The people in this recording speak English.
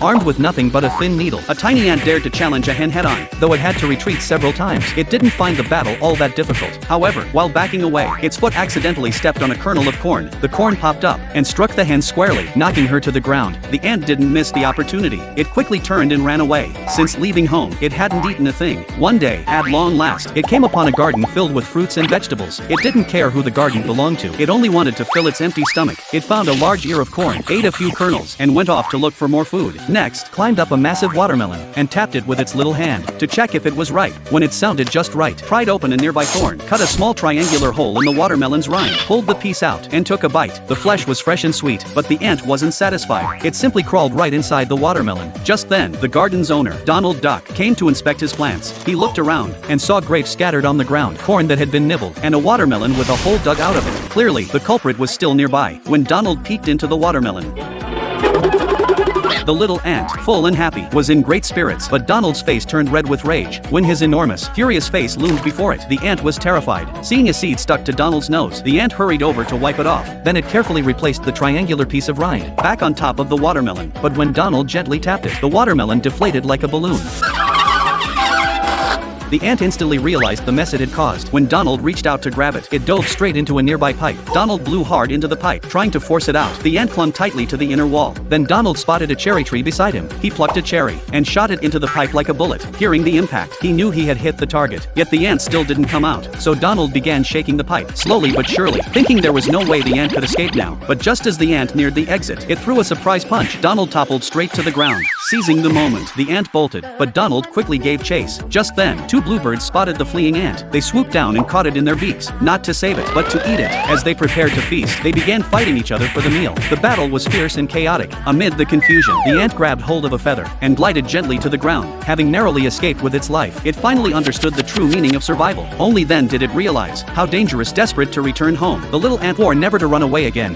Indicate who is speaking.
Speaker 1: Armed with nothing but a thin needle, a tiny ant dared to challenge a hen head-on, though it had to retreat several times. It didn't find the battle all that difficult. However, while backing away, its foot accidentally stepped on a kernel of corn. The corn popped up and struck the hen squarely, knocking her to the ground. The ant didn't miss the opportunity. It quickly turned and ran away. Since leaving home, it hadn't eaten a thing. One day, at long last, it came upon a garden filled with fruits and vegetables. It didn't care who the garden belonged to. It only wanted to fill its empty stomach. It found a large ear of corn, ate a few kernels, and went off to look for more food. Next, climbed up a massive watermelon and tapped it with its little hand to check if it was ripe. When it sounded just right, pried open a nearby thorn, cut a small triangular hole in the watermelon's rind, pulled the piece out, and took a bite. The flesh was fresh and sweet, but the ant wasn't satisfied. It simply crawled right inside the watermelon. Just then, the garden's owner, Donald Duck, came to inspect his plants. He looked around and saw grapes scattered on the ground, corn that had been nibbled, and a watermelon with a hole dug out of it. Clearly, the culprit was still nearby. When Donald peeked into the watermelon, the little ant, full and happy, was in great spirits, but Donald's face turned red with rage. When his enormous, furious face loomed before it, the ant was terrified. Seeing a seed stuck to Donald's nose, the ant hurried over to wipe it off. Then it carefully replaced the triangular piece of rind back on top of the watermelon. But when Donald gently tapped it, the watermelon deflated like a balloon. The ant instantly realized the mess it had caused. When Donald reached out to grab it, it dove straight into a nearby pipe. Donald blew hard into the pipe, trying to force it out. The ant clung tightly to the inner wall. Then Donald spotted a cherry tree beside him. He plucked a cherry and shot it into the pipe like a bullet. Hearing the impact, he knew he had hit the target. Yet the ant still didn't come out. So Donald began shaking the pipe, slowly but surely, thinking there was no way the ant could escape now. But just as the ant neared the exit, it threw a surprise punch. Donald toppled straight to the ground. Seizing the moment, the ant bolted, but Donald quickly gave chase. Just then, two bluebirds spotted the fleeing ant. They swooped down and caught it in their beaks, not to save it, but to eat it. As they prepared to feast, they began fighting each other for the meal. The battle was fierce and chaotic. Amid the confusion, the ant grabbed hold of a feather and glided gently to the ground, having narrowly escaped with its life. It finally understood the true meaning of survival. Only then did it realize how dangerous, desperate to return home. The little ant swore never to run away again.